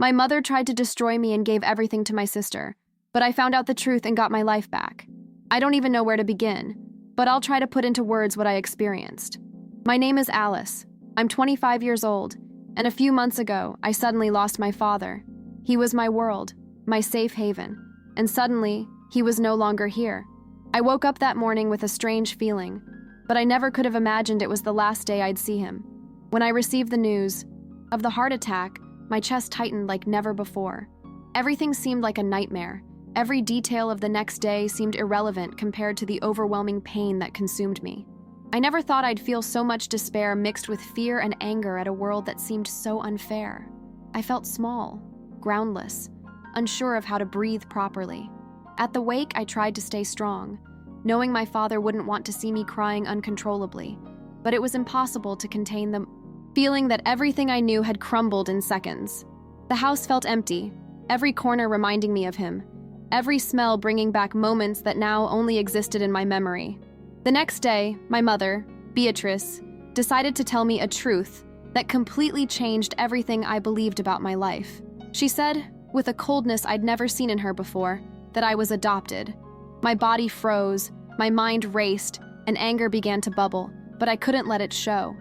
My mother tried to destroy me and gave everything to my sister, but I found out the truth and got my life back. I don't even know where to begin, but I'll try to put into words what I experienced. My name is Alice. I'm 25 years old, and a few months ago, I suddenly lost my father. He was my world, my safe haven, and suddenly, he was no longer here. I woke up that morning with a strange feeling, but I never could have imagined it was the last day I'd see him. When I received the news of the heart attack, my chest tightened like never before. Everything seemed like a nightmare. Every detail of the next day seemed irrelevant compared to the overwhelming pain that consumed me. I never thought I'd feel so much despair mixed with fear and anger at a world that seemed so unfair. I felt small, groundless, unsure of how to breathe properly. At the wake, I tried to stay strong, knowing my father wouldn't want to see me crying uncontrollably, but it was impossible to contain the feeling that everything I knew had crumbled in seconds. The house felt empty, every corner reminding me of him, every smell bringing back moments that now only existed in my memory. The next day, my mother, Beatrice, decided to tell me a truth that completely changed everything I believed about my life. She said, with a coldness I'd never seen in her before, that I was adopted. My body froze, my mind raced, and anger began to bubble, but I couldn't let it show.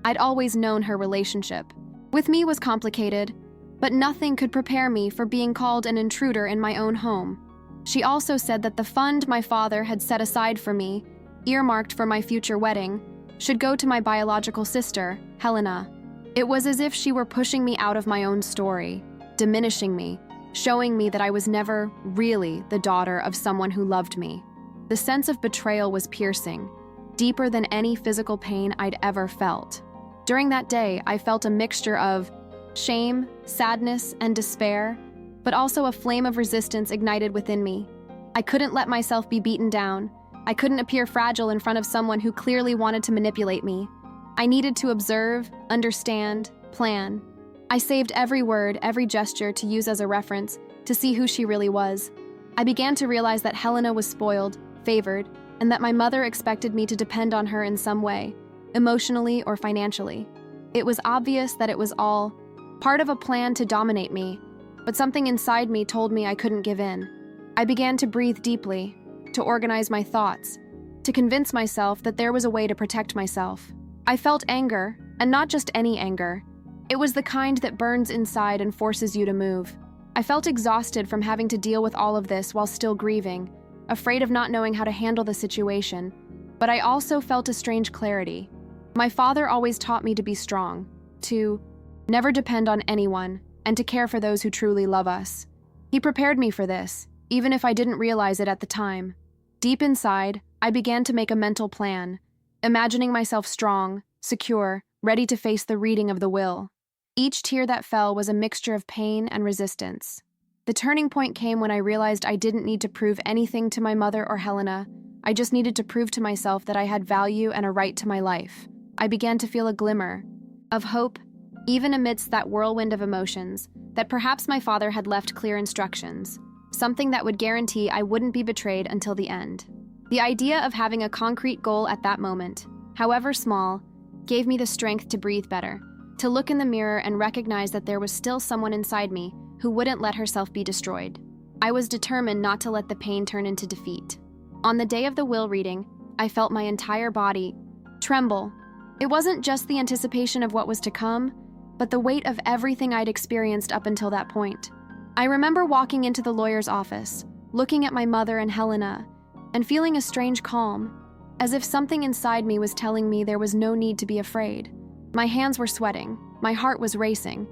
I'd always known her relationship with me was complicated, but nothing could prepare me for being called an intruder in my own home. She also said that the fund my father had set aside for me, earmarked for my future wedding, should go to my biological sister, Helena. It was as if she were pushing me out of my own story, diminishing me, showing me that I was never really the daughter of someone who loved me. The sense of betrayal was piercing, deeper than any physical pain I'd ever felt. During that day, I felt a mixture of shame, sadness, and despair, but also a flame of resistance ignited within me. I couldn't let myself be beaten down. I couldn't appear fragile in front of someone who clearly wanted to manipulate me. I needed to observe, understand, plan. I saved every word, every gesture to use as a reference to see who she really was. I began to realize that Helena was spoiled, favored, and that my mother expected me to depend on her in some way, emotionally or financially. It was obvious that it was all part of a plan to dominate me, but something inside me told me I couldn't give in. I began to breathe deeply, to organize my thoughts, to convince myself that there was a way to protect myself. I felt anger, and not just any anger. It was the kind that burns inside and forces you to move. I felt exhausted from having to deal with all of this while still grieving, afraid of not knowing how to handle the situation, but I also felt a strange clarity. My father always taught me to be strong, to never depend on anyone, and to care for those who truly love us. He prepared me for this, even if I didn't realize it at the time. Deep inside, I began to make a mental plan, imagining myself strong, secure, ready to face the reading of the will. Each tear that fell was a mixture of pain and resistance. The turning point came when I realized I didn't need to prove anything to my mother or Helena. I just needed to prove to myself that I had value and a right to my life. I began to feel a glimmer of hope, even amidst that whirlwind of emotions, that perhaps my father had left clear instructions, something that would guarantee I wouldn't be betrayed until the end. The idea of having a concrete goal at that moment, however small, gave me the strength to breathe better, to look in the mirror and recognize that there was still someone inside me who wouldn't let herself be destroyed. I was determined not to let the pain turn into defeat. On the day of the will reading, I felt my entire body tremble. It wasn't just the anticipation of what was to come, but the weight of everything I'd experienced up until that point. I remember walking into the lawyer's office, looking at my mother and Helena, and feeling a strange calm, as if something inside me was telling me there was no need to be afraid. My hands were sweating, my heart was racing,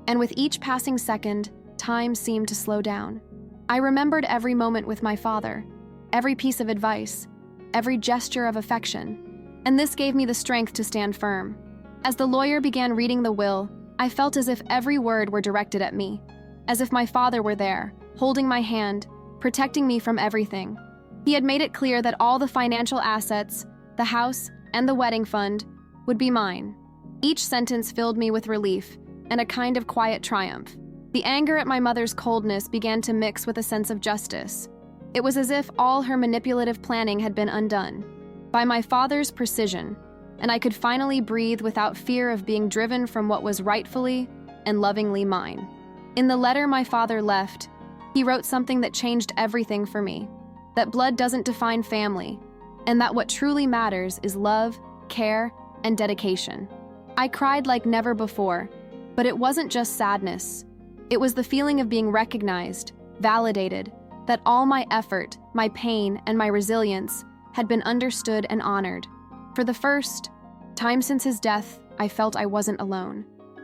and with each passing second, time seemed to slow down. I remembered every moment with my father, every piece of advice, every gesture of affection, and this gave me the strength to stand firm. As the lawyer began reading the will, I felt as if every word were directed at me, as if my father were there, holding my hand, protecting me from everything. He had made it clear that all the financial assets, the house, and the wedding fund would be mine. Each sentence filled me with relief and a kind of quiet triumph. The anger at my mother's coldness began to mix with a sense of justice. It was as if all her manipulative planning had been undone by my father's precision, and I could finally breathe without fear of being driven from what was rightfully and lovingly mine. In the letter my father left, he wrote something that changed everything for me. That blood doesn't define family, and that what truly matters is love, care, and dedication. I cried like never before, but it wasn't just sadness. It was the feeling of being recognized, validated, that all my effort, my pain, and my resilience had been understood and honored. For the first time since his death, I felt I wasn't alone.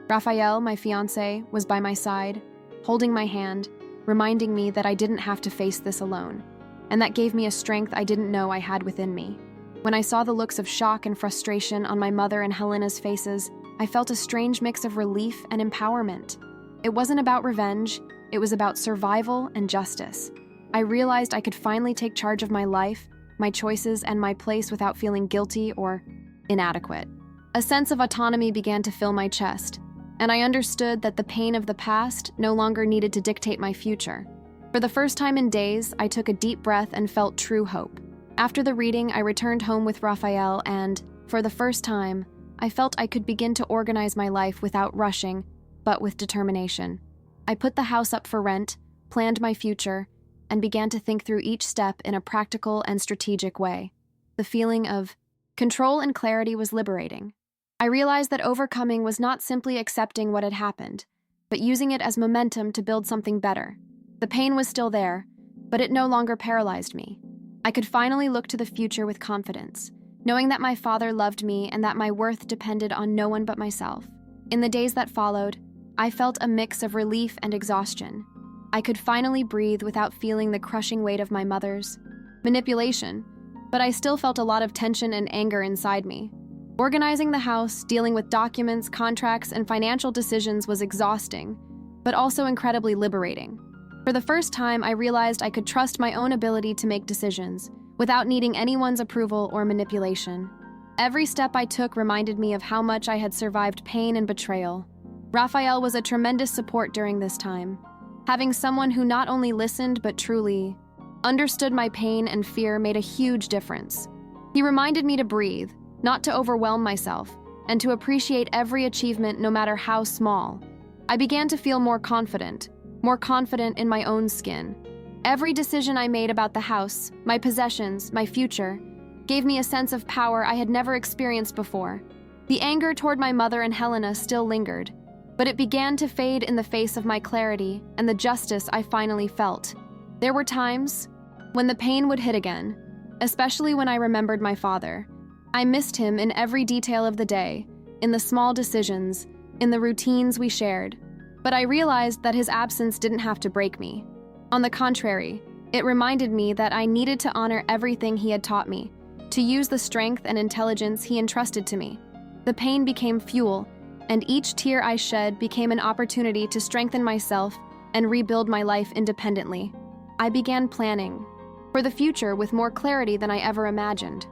Raphael, my fiancé, was by my side, holding my hand, reminding me that I didn't have to face this alone, and that gave me a strength I didn't know I had within me. When I saw the looks of shock and frustration on my mother and Helena's faces, I felt a strange mix of relief and empowerment. It wasn't about revenge, it was about survival and justice. I realized I could finally take charge of my life, my choices, and my place without feeling guilty or inadequate. A sense of autonomy began to fill my chest, and I understood that the pain of the past no longer needed to dictate my future. For the first time in days, I took a deep breath and felt true hope. After the reading, I returned home with Raphael, and, for the first time, I felt I could begin to organize my life without rushing, but with determination. I put the house up for rent, planned my future, and began to think through each step in a practical and strategic way. The feeling of control and clarity was liberating. I realized that overcoming was not simply accepting what had happened, but using it as momentum to build something better. The pain was still there, but it no longer paralyzed me. I could finally look to the future with confidence, knowing that my father loved me and that my worth depended on no one but myself. In the days that followed, I felt a mix of relief and exhaustion. I could finally breathe without feeling the crushing weight of my mother's manipulation, but I still felt a lot of tension and anger inside me. Organizing the house, dealing with documents, contracts, and financial decisions was exhausting, but also incredibly liberating. For the first time, I realized I could trust my own ability to make decisions, without needing anyone's approval or manipulation. Every step I took reminded me of how much I had survived pain and betrayal. Raphael was a tremendous support during this time. Having someone who not only listened but truly understood my pain and fear made a huge difference. He reminded me to breathe, not to overwhelm myself, and to appreciate every achievement no matter how small. I began to feel more confident in my own skin. Every decision I made about the house, my possessions, my future, gave me a sense of power I had never experienced before. The anger toward my mother and Helena still lingered, but it began to fade in the face of my clarity and the justice I finally felt. There were times when the pain would hit again, especially when I remembered my father. I missed him in every detail of the day, in the small decisions, in the routines we shared. But I realized that his absence didn't have to break me. On the contrary, it reminded me that I needed to honor everything he had taught me, to use the strength and intelligence he entrusted to me. The pain became fuel, and each tear I shed became an opportunity to strengthen myself and rebuild my life independently. I began planning for the future with more clarity than I ever imagined.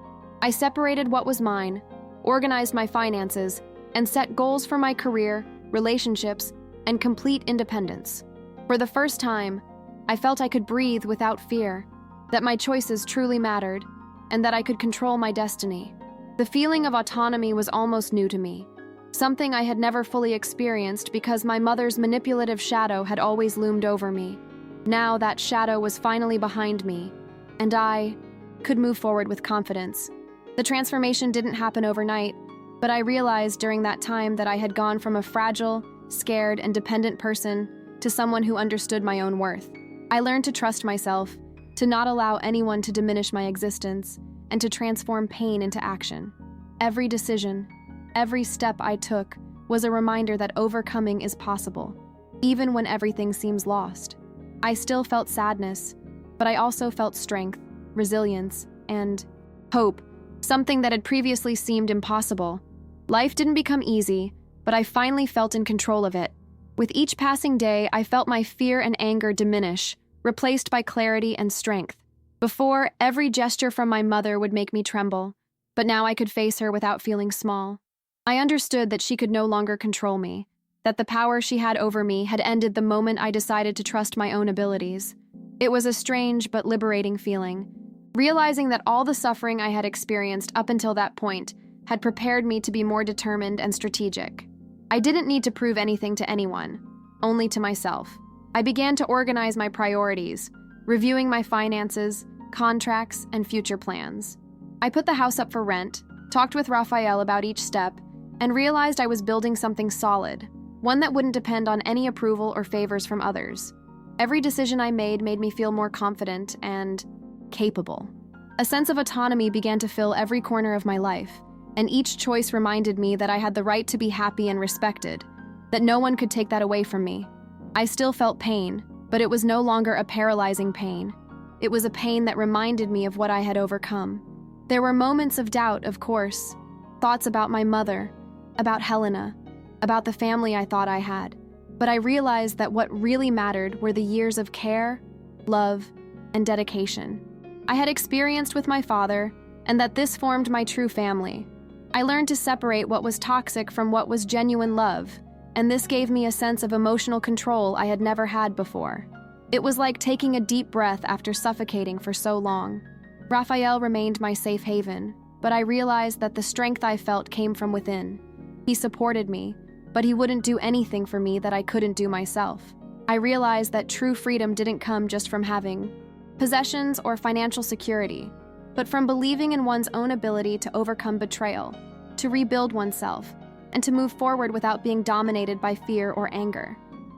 I separated what was mine, organized my finances, and set goals for my career, relationships, and complete independence. For the first time, I felt I could breathe without fear, that my choices truly mattered, and that I could control my destiny. The feeling of autonomy was almost new to me, something I had never fully experienced because my mother's manipulative shadow had always loomed over me. Now that shadow was finally behind me, and I could move forward with confidence. The transformation didn't happen overnight, but I realized during that time that I had gone from a fragile, scared, and dependent person to someone who understood my own worth. I learned to trust myself, to not allow anyone to diminish my existence, and to transform pain into action. Every decision, every step I took was a reminder that overcoming is possible, even when everything seems lost. I still felt sadness, but I also felt strength, resilience, and hope, something that had previously seemed impossible. Life didn't become easy, but I finally felt in control of it. With each passing day, I felt my fear and anger diminish, replaced by clarity and strength. Before, every gesture from my mother would make me tremble, but now I could face her without feeling small. I understood that she could no longer control me, that the power she had over me had ended the moment I decided to trust my own abilities. It was a strange but liberating feeling, realizing that all the suffering I had experienced up until that point had prepared me to be more determined and strategic. I didn't need to prove anything to anyone. only to myself. I began to organize my priorities, reviewing my finances, contracts, and future plans. I put the house up for rent, talked with Raphael about each step, and realized I was building something solid, one that wouldn't depend on any approval or favors from others. Every decision I made me feel more confident and capable. A sense of autonomy began to fill every corner of my life, and each choice reminded me that I had the right to be happy and respected, that no one could take that away from me. I still felt pain, but it was no longer a paralyzing pain. It was a pain that reminded me of what I had overcome. There were moments of doubt, of course, thoughts about my mother, about Helena, about the family I thought I had, but I realized that what really mattered were the years of care, love, and dedication I had experienced with my father, and that this formed my true family. I learned to separate what was toxic from what was genuine love, and this gave me a sense of emotional control I had never had before. It was like taking a deep breath after suffocating for so long. Raphael remained my safe haven, but I realized that the strength I felt came from within. He supported me, but he wouldn't do anything for me that I couldn't do myself. I realized that true freedom didn't come just from having possessions or financial security, but from believing in one's own ability to overcome betrayal, to rebuild oneself, and to move forward without being dominated by fear or anger.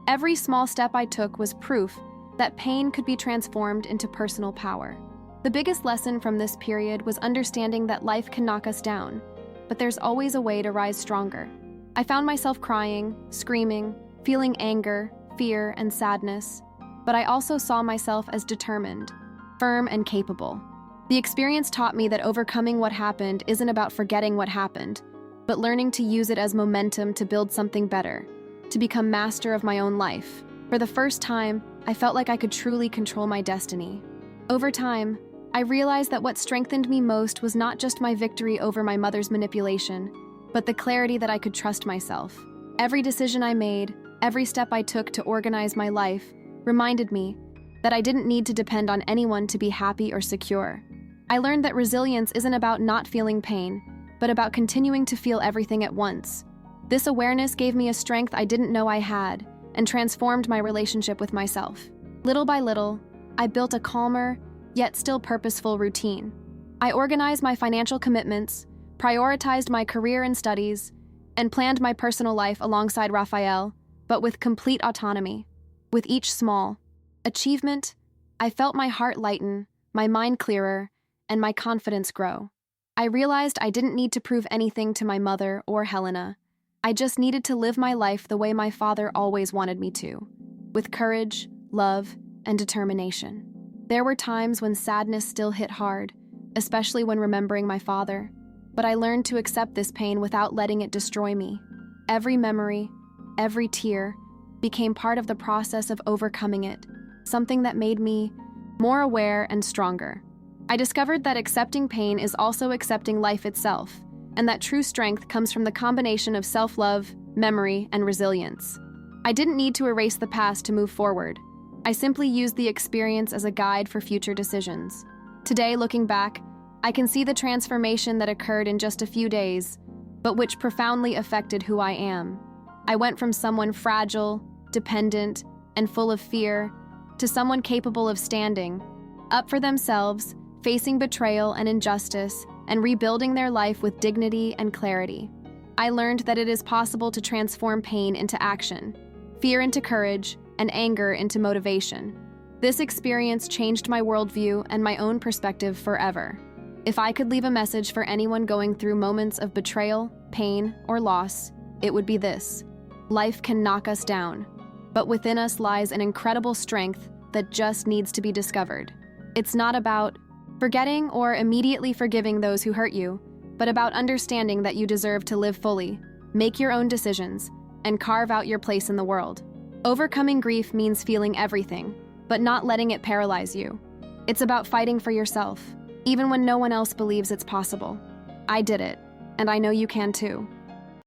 Every small step I took was proof that pain could be transformed into personal power. The biggest lesson from this period was understanding that life can knock us down, but there's always a way to rise stronger. I found myself crying, screaming, feeling anger, fear, and sadness, but I also saw myself as determined, firm, and capable. The experience taught me that overcoming what happened isn't about forgetting what happened, but learning to use it as momentum to build something better, to become master of my own life. For the first time, I felt like I could truly control my destiny. Over time, I realized that what strengthened me most was not just my victory over my mother's manipulation, but the clarity that I could trust myself. Every decision I made, every step I took to organize my life, reminded me that I didn't need to depend on anyone to be happy or secure. I learned that resilience isn't about not feeling pain, but about continuing to feel everything at once. This awareness gave me a strength I didn't know I had and transformed my relationship with myself. Little by little, I built a calmer, yet still purposeful routine. I organized my financial commitments, prioritized my career and studies, and planned my personal life alongside Raphael, but with complete autonomy. With each small achievement, I felt my heart lighten, my mind clearer, and my confidence grow. I realized I didn't need to prove anything to my mother or Helena. I just needed to live my life the way my father always wanted me to, with courage, love, and determination. There were times when sadness still hit hard, especially when remembering my father, but I learned to accept this pain without letting it destroy me. Every memory, every tear, became part of the process of overcoming it, something that made me more aware and stronger. I discovered that accepting pain is also accepting life itself, and that true strength comes from the combination of self-love, memory, and resilience. I didn't need to erase the past to move forward. I simply used the experience as a guide for future decisions. Today, looking back, I can see the transformation that occurred in just a few days, but which profoundly affected who I am. I went from someone fragile, dependent, and full of fear, to someone capable of standing up for themselves, facing betrayal and injustice, and rebuilding their life with dignity and clarity. I learned that it is possible to transform pain into action, fear into courage, and anger into motivation. This experience changed my worldview and my own perspective forever. If I could leave a message for anyone going through moments of betrayal, pain, or loss, it would be this: life can knock us down, but within us lies an incredible strength that just needs to be discovered. It's not about forgetting or immediately forgiving those who hurt you, but about understanding that you deserve to live fully, make your own decisions, and carve out your place in the world. Overcoming grief means feeling everything, but not letting it paralyze you. It's about fighting for yourself, even when no one else believes it's possible. I did it, and I know you can too.